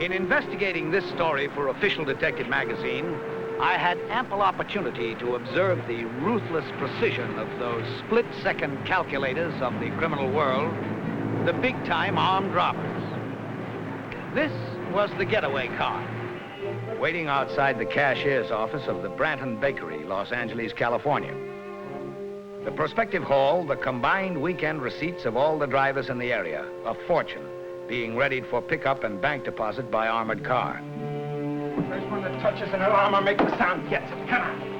In investigating this story for Official Detective Magazine, I had ample opportunity to observe the ruthless precision of those split-second calculators of the criminal world, the big-time armed robbers. This was the getaway car, waiting outside the cashier's office of the Branton Bakery, Los Angeles, California. The prospective haul, the combined weekend receipts of all the drivers in the area, a fortune, being readied for pickup and bank deposit by armored car. First one that touches an alarm or makes a sound gets it. Come on.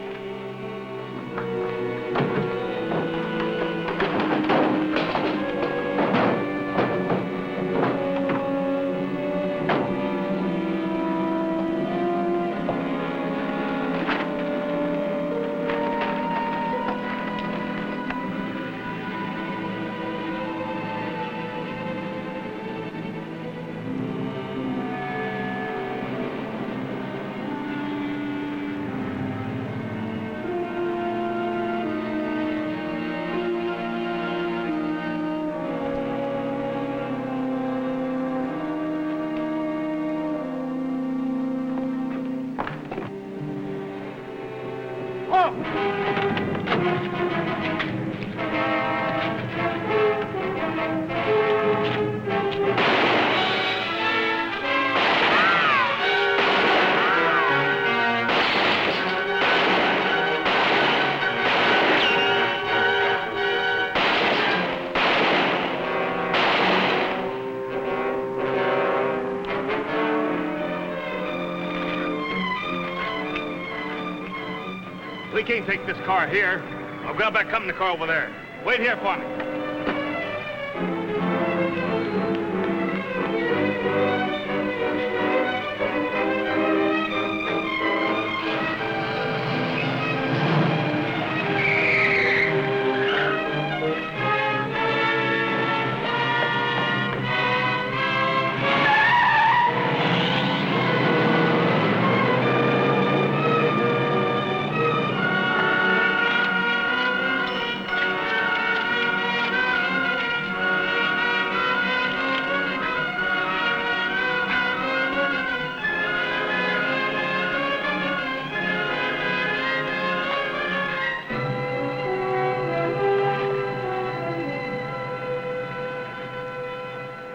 We can't take this car here. I'll grab that company car over there. Wait here for me.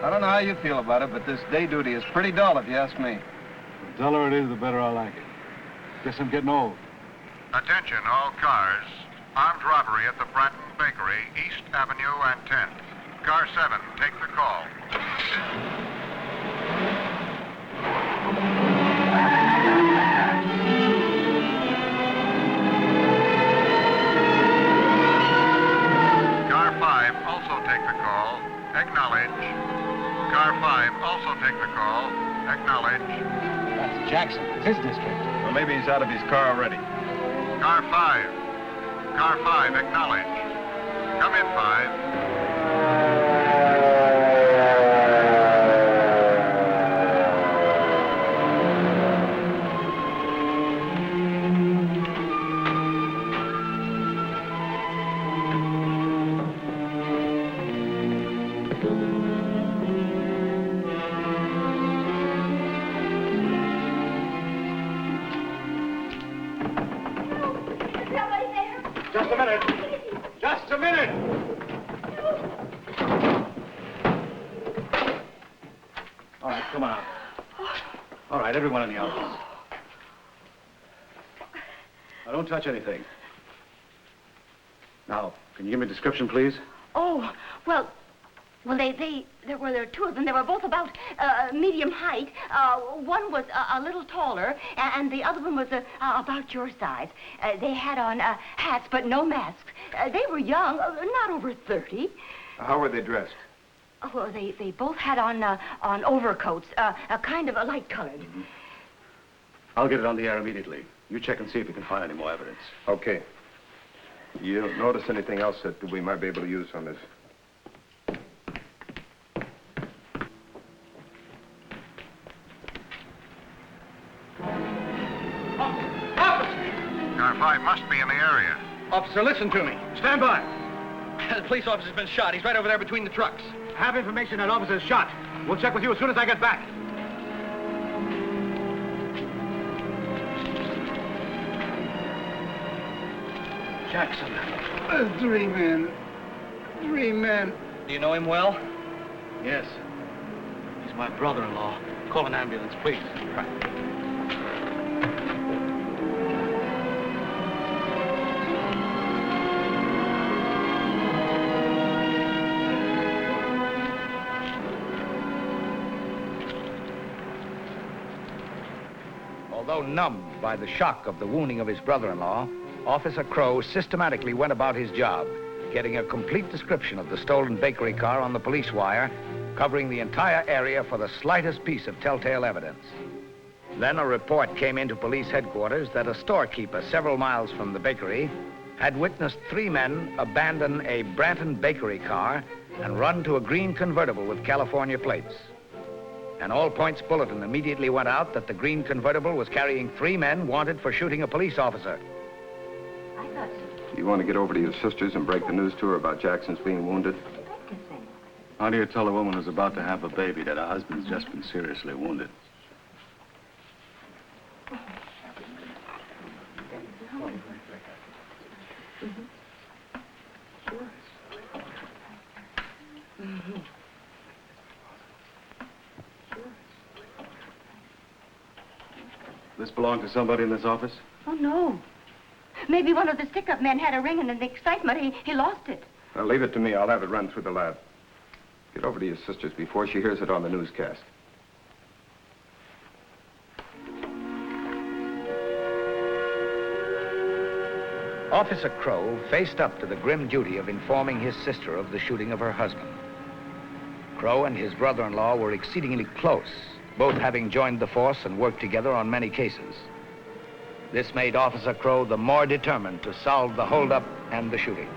I don't know how you feel about it, but this day duty is pretty dull, if you ask me. The duller it is, the better I like it. Guess I'm getting old. Attention, all cars. Armed robbery at the Branton Bakery, East Avenue and 10th. Car 7, take the call. Car 5, also take the call. Acknowledge. Car 5, also take the call. Acknowledge. That's Jackson. It's his district. Well, maybe he's out of his car already. Car 5. Car 5, acknowledge. Come in, 5. Just a minute. Just a minute. All right, come on. All right, everyone in the office. Now, don't touch anything. Now, can you give me a description, please? Oh, well, there were two of them. They were both about medium height. One was a little taller, and the other one was about your size. They had on hats, but no masks. They were young, not over 30. How were they dressed? Oh, well, they both had on overcoats, a kind of a light colored. Mm-hmm. I'll get it on the air immediately. You check and see if you can find any more evidence. Okay. You don't notice anything else that we might be able to use on this? Car 5 must be in the area. Officer, listen to me. Stand by. The police officer's been shot. He's right over there between the trucks. I have information that officer's shot. We'll check with you as soon as I get back. Jackson. 3 men. 3 men. Do you know him well? Yes. He's my brother-in-law. Call an ambulance, please. Right. Although numbed by the shock of the wounding of his brother-in-law, Officer Crow systematically went about his job, getting a complete description of the stolen bakery car on the police wire, covering the entire area for the slightest piece of telltale evidence. Then a report came into police headquarters that a storekeeper several miles from the bakery had witnessed 3 men abandon a Branton bakery car and run to a green convertible with California plates. An all-points bulletin immediately went out that the green convertible was carrying 3 men wanted for shooting a police officer. You want to get over to your sister's and break the news to her about Jackson's being wounded? How do you tell a woman who's about to have a baby that her husband's just been seriously wounded? This belong to somebody in this office? Oh, no. Maybe one of the stick-up men had a ring, and in the excitement, he lost it. Well, leave it to me. I'll have it run through the lab. Get over to your sister's before she hears it on the newscast. Officer Crow faced up to the grim duty of informing his sister of the shooting of her husband. Crow and his brother-in-law were exceedingly close, both having joined the force and worked together on many cases. This made Officer Crow the more determined to solve the holdup and the shooting.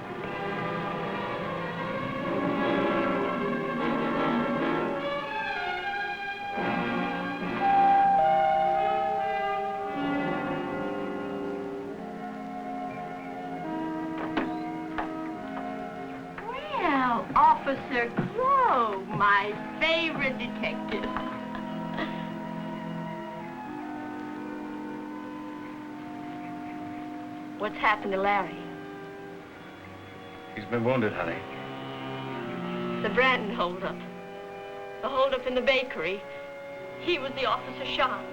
Well, Officer Crow, my favorite detective. What's happened to Larry? He's been wounded, honey. The Branton holdup. The holdup in the bakery. He was the officer shot.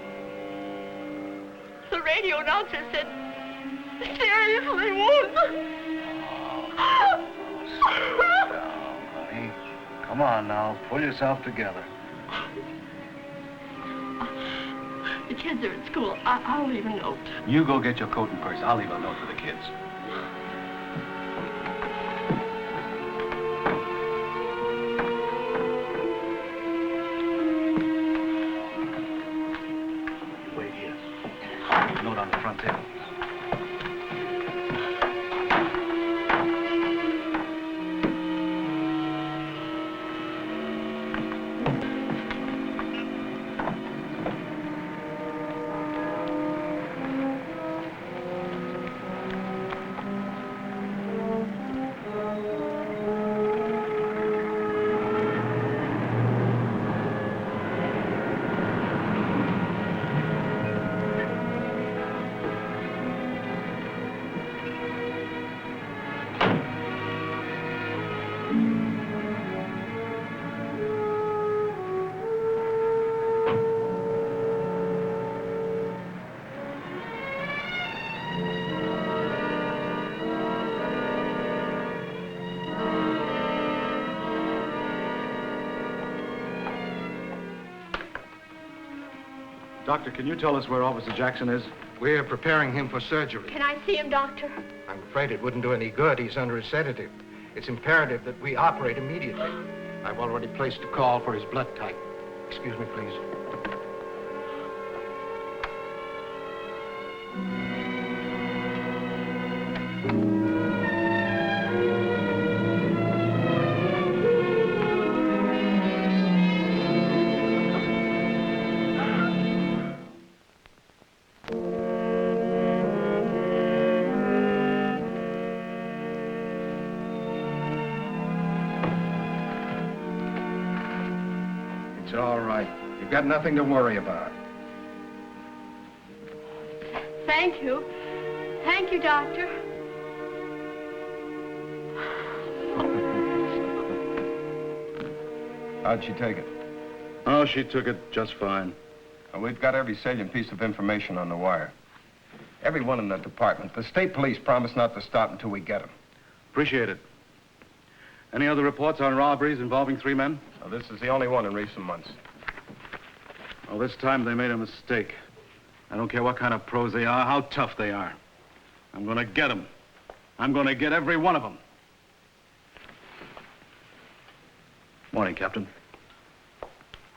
The radio announcer said, seriously wounded. Sit down, honey. Come on now, pull yourself together. The kids are at school. I'll leave a note. You go get your coat and purse. I'll leave a note for the kids. Wait here. Note on the front table. Doctor, can you tell us where Officer Jackson is? We're preparing him for surgery. Can I see him, Doctor? I'm afraid it wouldn't do any good. He's under a sedative. It's imperative that we operate immediately. I've already placed a call for his blood type. Excuse me, please. It's all right. You've got nothing to worry about. Thank you. Thank you, Doctor. How'd she take it? Oh, she took it just fine. We've got every salient piece of information on the wire. Everyone in the department. The state police promised not to stop until we get them. Appreciate it. Any other reports on robberies involving 3 men? Now, this is the only one in recent months. Well, this time they made a mistake. I don't care what kind of pros they are, how tough they are. I'm gonna get them. I'm gonna get every one of them. Morning, Captain.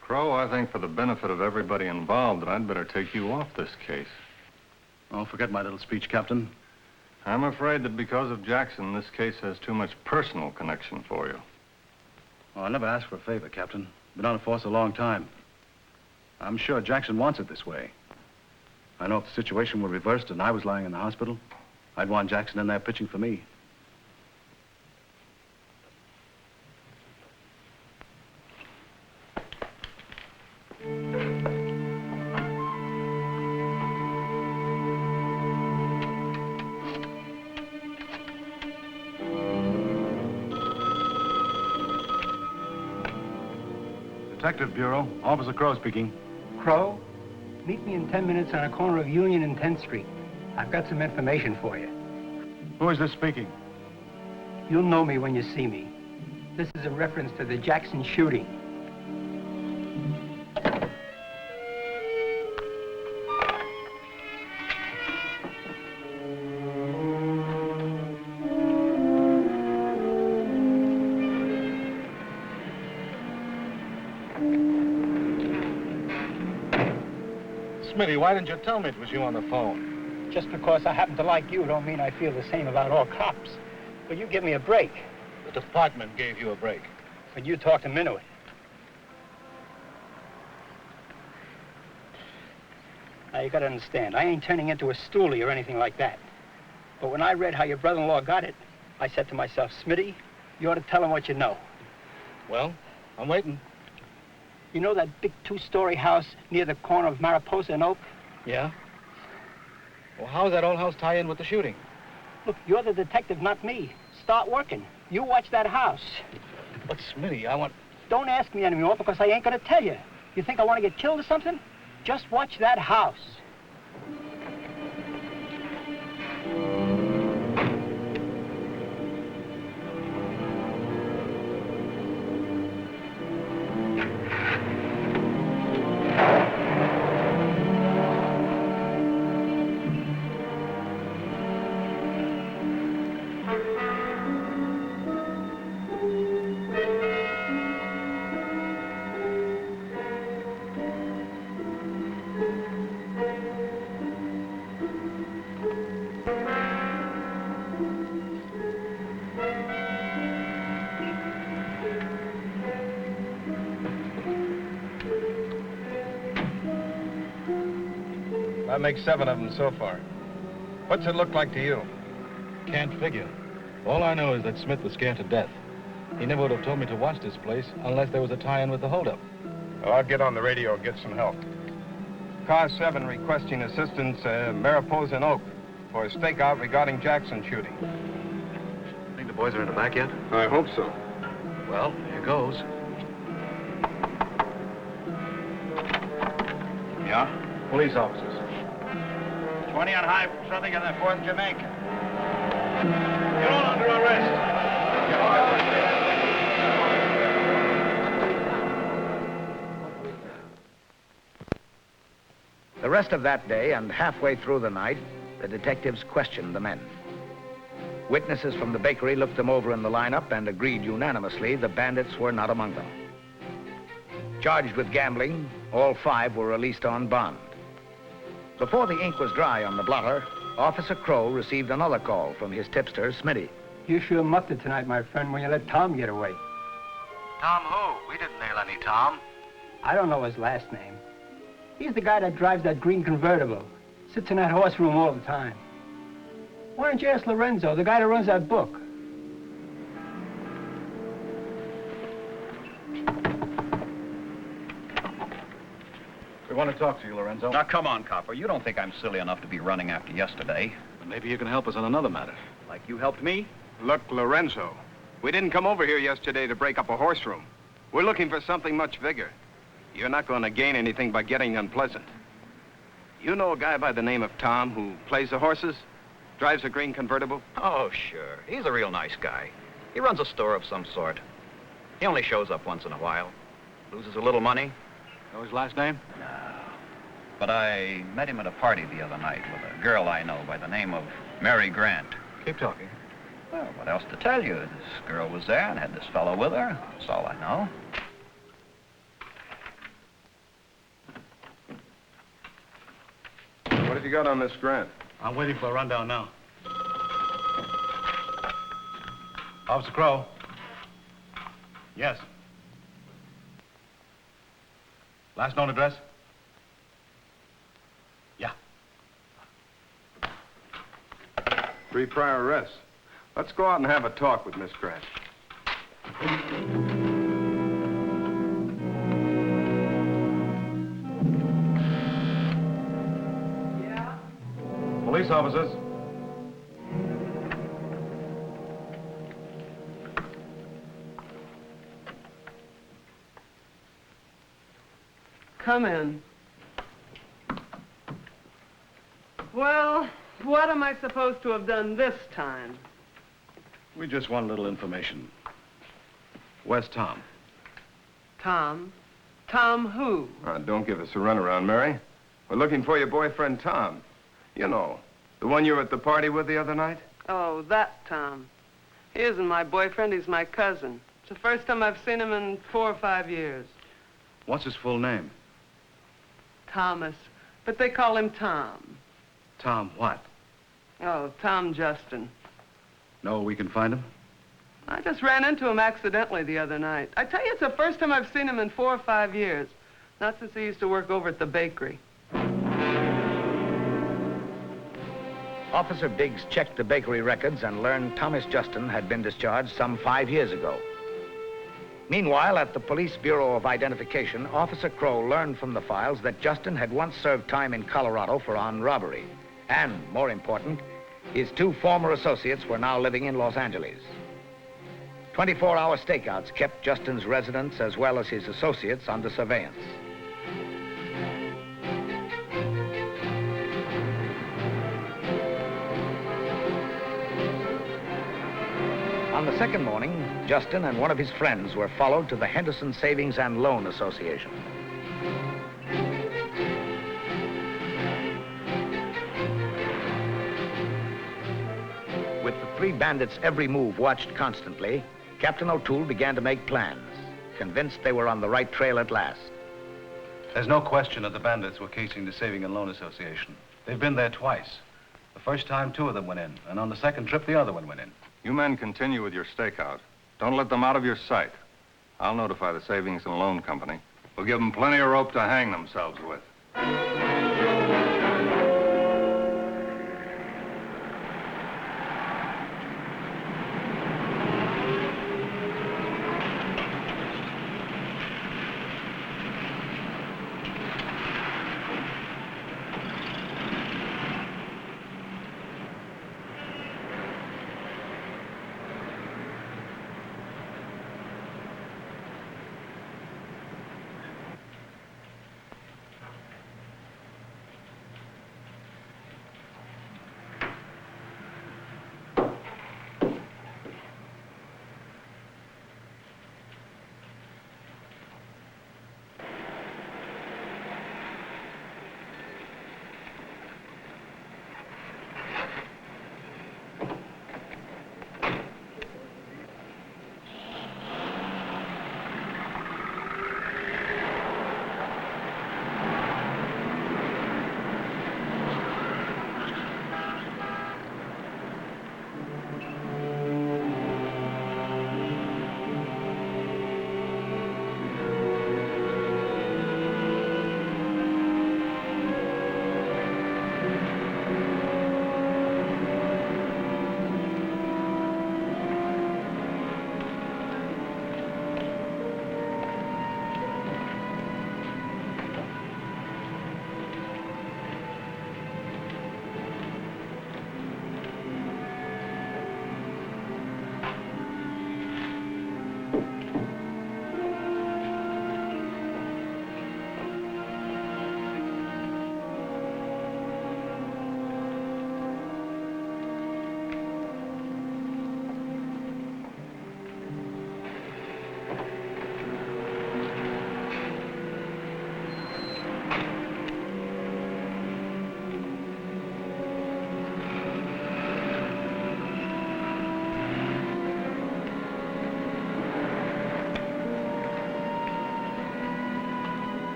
Crow, I think for the benefit of everybody involved that I'd better take you off this case. Oh, forget my little speech, Captain. I'm afraid that because of Jackson, this case has too much personal connection for you. Oh, I never asked for a favor, Captain. Been on the force a long time. I'm sure Jackson wants it this way. I know if the situation were reversed and I was lying in the hospital, I'd want Jackson in there pitching for me. Detective Bureau, Officer Crow speaking. Crow, meet me in 10 minutes on a corner of Union and 10th Street. I've got some information for you. Who is this speaking? You'll know me when you see me. This is a reference to the Jackson shooting. Smitty, why didn't you tell me it was you on the phone? Just because I happen to like you don't mean I feel the same about all cops. Will you give me a break? The department gave you a break. When you talk to Minuit. Now, you gotta understand, I ain't turning into a stoolie or anything like that. But when I read how your brother-in-law got it, I said to myself, Smitty, you ought to tell him what you know. Well, I'm waiting. You know that big 2-story house near the corner of Mariposa and Oak? Yeah? Well, how does that old house tie in with the shooting? Look, you're the detective, not me. Start working. You watch that house. But, Smitty, I want... Don't ask me anymore because I ain't gonna tell you. You think I want to get killed or something? Just watch that house. That makes 7 of them so far. What's it look like to you? Can't figure. All I know is that Smith was scared to death. He never would have told me to watch this place unless there was a tie-in with the holdup. Well, I'll get on the radio and get some help. Car 7 requesting assistance, Mariposa and Oak, for a stakeout regarding Jackson shooting. Think the boys are in the back yet? I hope so. Well, here goes. Yeah? Police officers. 20 on High Southern and then 4th Jamaica. You're all under arrest. The rest of that day and halfway through the night, the detectives questioned the men. Witnesses from the bakery looked them over in the lineup and agreed unanimously the bandits were not among them. Charged with gambling, all 5 were released on bond. Before the ink was dry on the blotter, Officer Crow received another call from his tipster, Smitty. You sure muffed it tonight, my friend, when you let Tom get away. Tom who? We didn't nail any Tom. I don't know his last name. He's the guy that drives that green convertible. Sits in that horse room all the time. Why don't you ask Lorenzo, the guy that runs that book? We want to talk to you, Lorenzo. Now, come on, copper. You don't think I'm silly enough to be running after yesterday. Maybe you can help us on another matter. Like you helped me? Look, Lorenzo, we didn't come over here yesterday to break up a horse room. We're looking for something much bigger. You're not going to gain anything by getting unpleasant. You know a guy by the name of Tom who plays the horses? Drives a green convertible? Oh, sure. He's a real nice guy. He runs a store of some sort. He only shows up once in a while. Loses a little money. Know his last name? No. But I met him at a party the other night with a girl I know by the name of Mary Grant. Keep talking. Well, what else to tell you? This girl was there and had this fellow with her. That's all I know. What have you got on this Grant? I'm waiting for a rundown now. Officer Crow. Yes. Last known address? Yeah. 3 prior arrests. Let's go out and have a talk with Miss Grant. Yeah? Police officers. Come in. Well, what am I supposed to have done this time? We just want a little information. Where's Tom? Tom? Tom who? Don't give us a runaround, Mary. We're looking for your boyfriend, Tom. You know, the one you were at the party with the other night? Oh, that Tom. He isn't my boyfriend, he's my cousin. It's the first time I've seen him in 4 or 5 years. What's his full name? Thomas, but they call him Tom. Tom what? Oh, Tom Justin. No, we can find him? I just ran into him accidentally the other night. I tell you, it's the first time I've seen him in 4 or 5 years. Not since he used to work over at the bakery. Officer Biggs checked the bakery records and learned Thomas Justin had been discharged some 5 years ago. Meanwhile, at the Police Bureau of Identification, Officer Crow learned from the files that Justin had once served time in Colorado for armed robbery. And, more important, his 2 former associates were now living in Los Angeles. 24-hour stakeouts kept Justin's residence as well as his associates under surveillance. On the second morning, Justin and one of his friends were followed to the Henderson Savings and Loan Association. With the 3 bandits' every move watched constantly, Captain O'Toole began to make plans, convinced they were on the right trail at last. There's no question that the bandits were casing the Saving and Loan Association. They've been there twice. The first time 2 of them went in, and on the second trip, the other one went in. You men continue with your stakeout. Don't let them out of your sight. I'll notify the Savings and Loan Company. We'll give them plenty of rope to hang themselves with.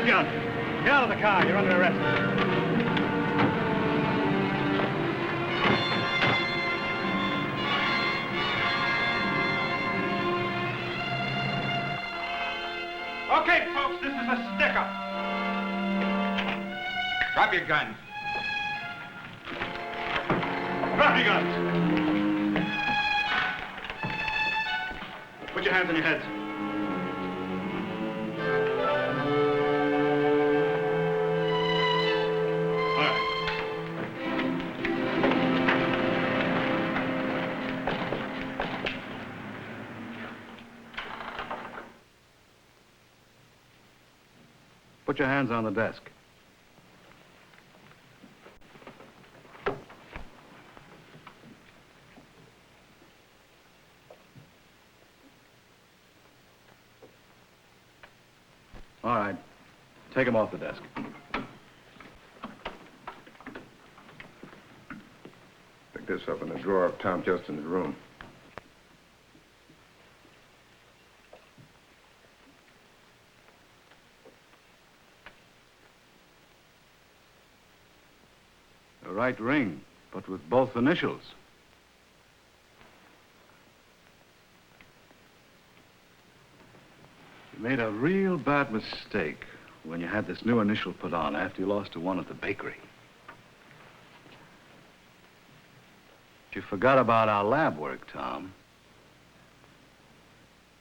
gun. Get out of the car. You're under arrest. Okay, folks, this is a stick-up. Drop your guns. Drop your guns. Put your hands on your heads. All right. Put your hands on the desk. All right. Take him off the desk. Pick this up in the drawer of Tom Justin's room. The right ring, but with both initials. You made a real bad mistake when you had this new initial put on after you lost the one at the bakery. You forgot about our lab work, Tom.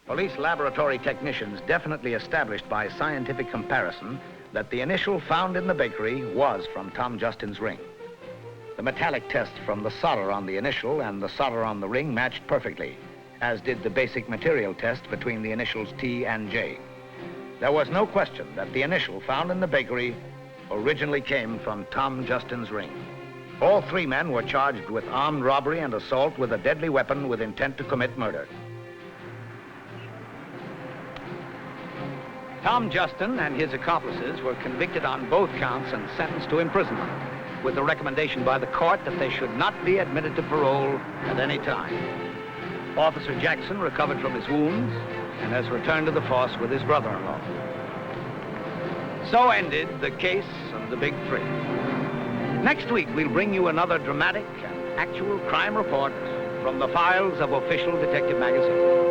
Police laboratory technicians definitely established by scientific comparison that the initial found in the bakery was from Tom Justin's ring. The metallic test from the solder on the initial and the solder on the ring matched perfectly, as did the basic material test between the initials T and J. There was no question that the initial found in the bakery originally came from Tom Justin's ring. All three men were charged with armed robbery and assault with a deadly weapon with intent to commit murder. Tom Justin and his accomplices were convicted on both counts and sentenced to imprisonment, with the recommendation by the court that they should not be admitted to parole at any time. Officer Jackson recovered from his wounds and has returned to the force with his brother-in-law. So ended the case of the Big Three. Next week, we'll bring you another dramatic and actual crime report from the files of Official Detective Magazine.